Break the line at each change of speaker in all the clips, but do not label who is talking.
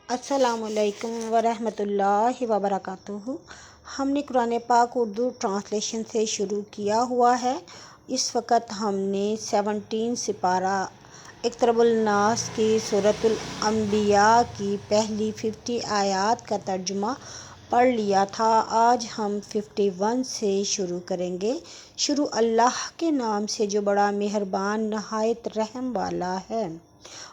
السلام علیکم ورحمۃ اللہ وبرکاتہ۔ ہم نے قرآن پاک اردو ٹرانسلیشن سے شروع کیا ہوا ہے۔ اس وقت ہم نے 17 سپارہ اقترب الناس کی سورۃ الانبیاء کی پہلی 50 آیات کا ترجمہ پڑھ لیا تھا۔ آج ہم 51 سے شروع کریں گے۔ شروع اللہ کے نام سے جو بڑا مہربان نہایت رحم والا ہے۔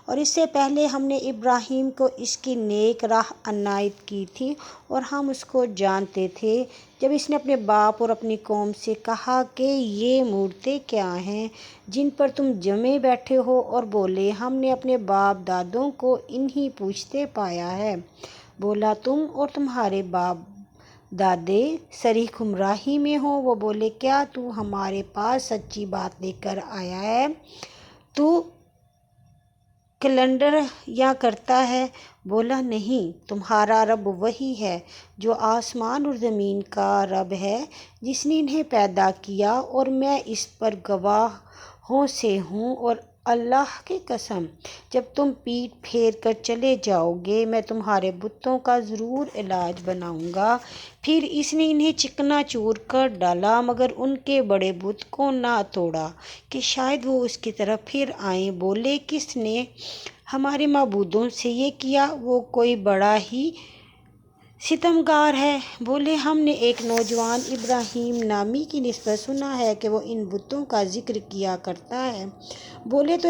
اور اس سے پہلے ہم نے ابراہیم کو اس کی نیک راہ عنایت کی تھی اور ہم اس کو جانتے تھے جب اس نے اپنے باپ اور اپنی قوم سے کہا کہ یہ مورتیں کیا ہیں جن پر تم جمے بیٹھے ہو، اور بولے ہم نے اپنے باپ دادوں کو انہی پوجتے پایا ہے۔ بولا تم اور تمہارے باپ دادے صریح گمراہی میں ہو۔ وہ بولے کیا تو ہمارے پاس سچی بات لے کر آیا ہے؟ تو کیلنڈر یا کرتا ہے؟ بولا نہیں، تمہارا رب وہی ہے جو آسمان اور زمین کا رب ہے، جس نے انہیں پیدا کیا، اور میں اس پر گواہوں سے ہوں۔ اور اللہ کی قسم، جب تم پیٹھ پھیر کر چلے جاؤ گے میں تمہارے بتوں کا ضرور علاج بناؤں گا۔ پھر اس نے انہیں چکنا چور کر ڈالا، مگر ان کے بڑے بت کو نہ توڑا کہ شاید وہ اس کی طرف پھر آئیں۔ بولے کس نے ہمارے معبودوں سے یہ کیا؟ وہ کوئی بڑا ہی ستمگار ہے۔ بولے ہم نے ایک نوجوان ابراہیم نامی کی نسبت سنا ہے کہ وہ ان بتوں کا ذکر کیا کرتا ہے۔ بولے تو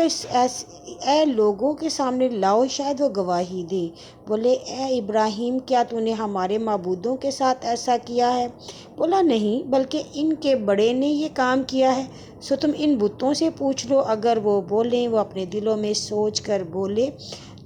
اے لوگوں کے سامنے لاؤ، شاید وہ گواہی دے۔ بولے اے ابراہیم، کیا تو نے ہمارے معبودوں کے ساتھ ایسا کیا ہے؟ بولا نہیں، بلکہ ان کے بڑے نے یہ کام کیا ہے۔ سو تم ان بتوں سے پوچھ لو، اگر وہ بولیں۔ وہ اپنے دلوں میں سوچ کر بولے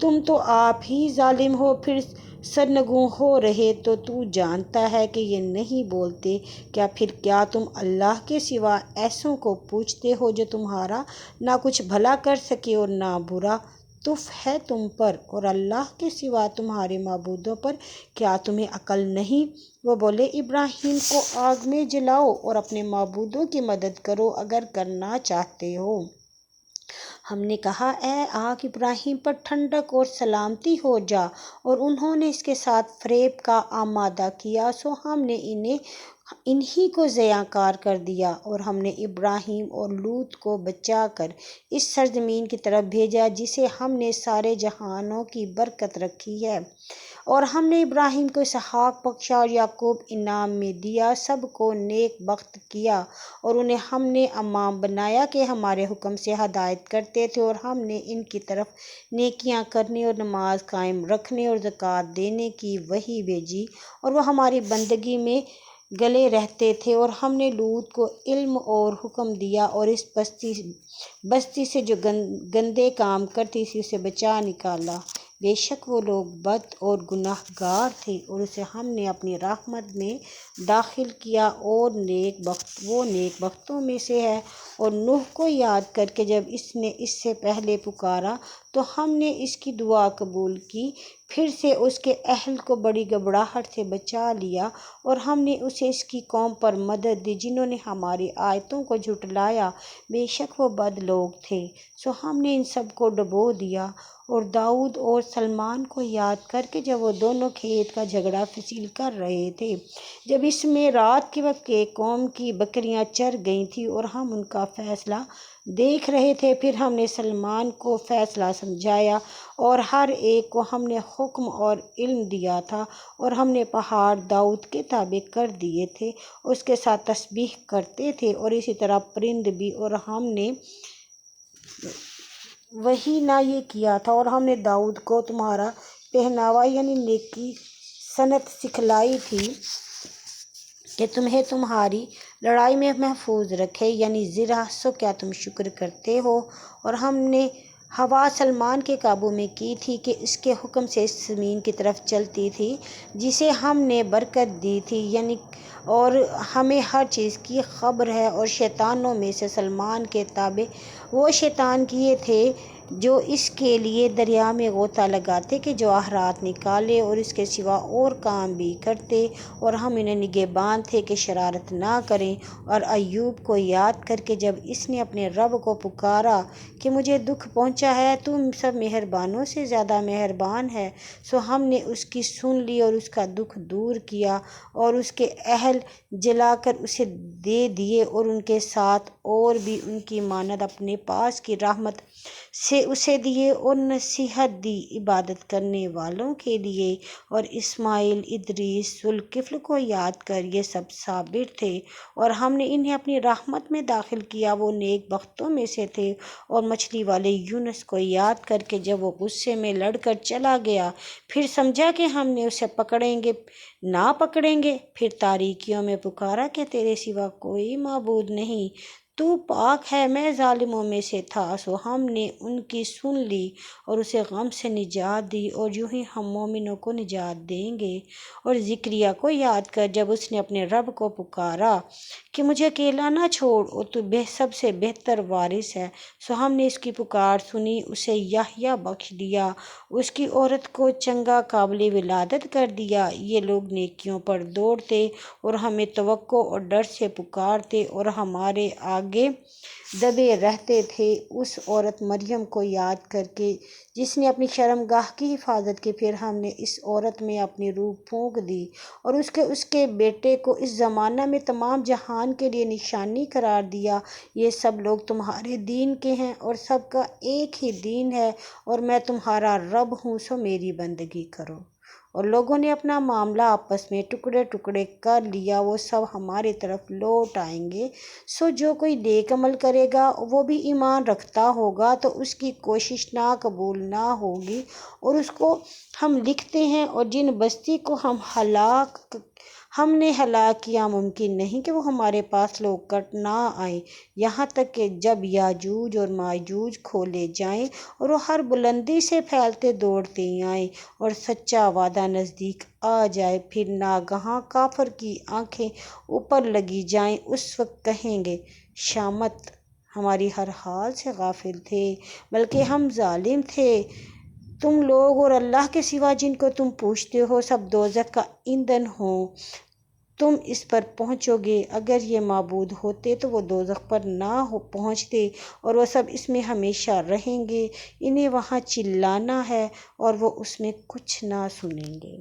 تم تو آپ ہی ظالم ہو۔ پھر سرنگوں ہو رہے تو جانتا ہے کہ یہ نہیں بولتے کیا تم اللہ کے سوا ایسوں کو پوچھتے ہو جو تمہارا نہ کچھ بھلا کر سکے اور نہ برا؟ تف ہے تم پر اور اللہ کے سوا تمہارے معبودوں پر، کیا تمہیں عقل نہیں؟ وہ بولے ابراہیم کو آگ میں جلاؤ اور اپنے معبودوں کی مدد کرو اگر کرنا چاہتے ہو۔ ہم نے کہا اے آگ، ابراہیم پر ٹھنڈک اور سلامتی ہو جا۔ اور انہوں نے اس کے ساتھ فریب کا آمادہ کیا، سو ہم نے انہی کو ضیاء کار کر دیا۔ اور ہم نے ابراہیم اور لوط کو بچا کر اس سرزمین کی طرف بھیجا جسے ہم نے سارے جہانوں کی برکت رکھی ہے۔ اور ہم نے ابراہیم کو اسحاق بخشا اور یعقوب انعام میں دیا، سب کو نیک بخت کیا، اور انہیں ہم نے امام بنایا کہ ہمارے حکم سے ہدایت کرتے تھے۔ اور ہم نے ان کی طرف نیکیاں کرنے اور نماز قائم رکھنے اور زکوٰۃ دینے کی وحی بھیجی، اور وہ ہماری بندگی میں گلے رہتے تھے۔ اور ہم نے لوط کو علم اور حکم دیا اور اس بستی سے جو گندے کام کرتی تھی اسے بچا نکالا۔ بے شک وہ لوگ بد اور گناہ گار تھے، اور اسے ہم نے اپنی رحمت میں داخل کیا، اور وہ نیک بختوں میں سے ہے۔ اور نوح کو یاد کر کے جب اس نے اس سے پہلے پکارا تو ہم نے اس کی دعا قبول کی، پھر سے اس کے اہل کو بڑی گھبراہٹ سے بچا لیا، اور ہم نے اسے اس کی قوم پر مدد دی جنہوں نے ہماری آیتوں کو جھٹلایا۔ بے شک وہ بد لوگ تھے، سو ہم نے ان سب کو ڈبو دیا۔ اور داؤد اور سلمان کو یاد کر کے جب وہ دونوں کھیت کا جھگڑا فصیل کر رہے تھے، جب اس میں رات کے وقت ایک قوم کی بکریاں چر گئی تھیں اور ہم ان کا فیصلہ دیکھ رہے تھے، پھر ہم نے سلمان کو فیصلہ سمجھایا، اور ہر ایک کو ہم نے حکم اور علم دیا تھا۔ اور ہم نے پہاڑ داؤد کے تابع کر دیے تھے، اس کے ساتھ تسبیح کرتے تھے، اور اسی طرح پرند بھی۔ اور ہم نے وہی نہ یہ کیا تھا، اور ہم نے داؤد کو تمہارا پہناوا یعنی نیکی صنعت سکھلائی تھی کہ تمہیں تمہاری لڑائی میں محفوظ رکھے، یعنی زرہ، سو کیا تم شکر کرتے ہو؟ اور ہم نے ہوا سلمان کے قابو میں کی تھی کہ اس کے حکم سے اس زمین کی طرف چلتی تھی جسے ہم نے برکت دی تھی، یعنی اور ہمیں ہر چیز کی خبر ہے۔ اور شیطانوں میں سے سلمان کے تابع وہ شیطان کیے تھے جو اس کے لیے دریا میں غوطہ لگاتے کہ جواہرات نکالے اور اس کے سوا اور کام بھی کرتے، اور ہم انہیں نگہبان تھے کہ شرارت نہ کریں۔ اور ایوب کو یاد کر کے جب اس نے اپنے رب کو پکارا کہ مجھے دکھ پہنچا ہے، تم سب مہربانوں سے زیادہ مہربان ہے، سو ہم نے اس کی سن لی اور اس کا دکھ دور کیا اور اس کے اہل جلا کر اسے دے دیے اور ان کے ساتھ اور بھی ان کی مانند اپنے پاس کی رحمت سے اسے دیے، اور نصیحت دی عبادت کرنے والوں کے لیے۔ اور اسماعیل، ادریس، ذوالکفل کو یاد کر، یہ سب صابر تھے اور ہم نے انہیں اپنی رحمت میں داخل کیا، وہ نیک بختوں میں سے تھے۔ اور مچھلی والے یونس کو یاد کر کے جب وہ غصے میں لڑ کر چلا گیا، پھر سمجھا کہ ہم نے اسے پکڑیں گے نہ پکڑیں گے، پھر تاریکیوں میں پکارا کہ تیرے سوا کوئی معبود نہیں، تو پاک ہے، میں ظالموں میں سے تھا، سو ہم نے ان کی سن لی اور اسے غم سے نجات دی، اور یوں ہی ہم مومنوں کو نجات دیں گے۔ اور زکریا کو یاد کر جب اس نے اپنے رب کو پکارا کہ مجھے اکیلا نہ چھوڑ، اور تو سب سے بہتر وارث ہے، سو ہم نے اس کی پکار سنی، اسے یحییٰ بخش دیا، اس کی عورت کو چنگا قابل ولادت کر دیا۔ یہ لوگ نیکیوں پر دوڑتے اور ہمیں توقع اور ڈر سے پکارتے اور ہمارے آگے دبے رہتے تھے۔ اس عورت مریم کو یاد کر کے جس نے اپنی شرمگاہ کی حفاظت کی، پھر ہم نے اس عورت میں اپنی روح پھونک دی اور اس کے بیٹے کو اس زمانہ میں تمام جہان کے لیے نشانی قرار دیا۔ یہ سب لوگ تمہارے دین کے ہیں اور سب کا ایک ہی دین ہے، اور میں تمہارا رب ہوں، سو میری بندگی کرو۔ اور لوگوں نے اپنا معاملہ آپس میں ٹکڑے ٹکڑے کر لیا، وہ سب ہماری طرف لوٹ آئیں گے۔ سو جو کوئی نیک عمل کرے گا، وہ بھی ایمان رکھتا ہوگا، تو اس کی کوشش ناقبول نہ ہوگی، اور اس کو ہم لکھتے ہیں۔ اور جن بستی کو ہم نے ہلاک کیا، ممکن نہیں کہ وہ ہمارے پاس لوٹ نہ آئیں، یہاں تک کہ جب یاجوج اور ماجوج کھولے جائیں اور وہ ہر بلندی سے پھیلتے دوڑتے آئیں اور سچا وعدہ نزدیک آ جائے، پھر ناگہاں کافر کی آنکھیں اوپر لگی جائیں، اس وقت کہیں گے شامت ہماری ہر حال سے غافل تھے، بلکہ ہم ظالم تھے۔ تم لوگ اور اللہ کے سوا جن کو تم پوجتے ہو سب دوزخ کا ایندھن ہوں، تم اس پر پہنچو گے۔ اگر یہ معبود ہوتے تو وہ دوزخ پر نہ پہنچتے، اور وہ سب اس میں ہمیشہ رہیں گے، انہیں وہاں چلانا ہے اور وہ اس میں کچھ نہ سنیں گے۔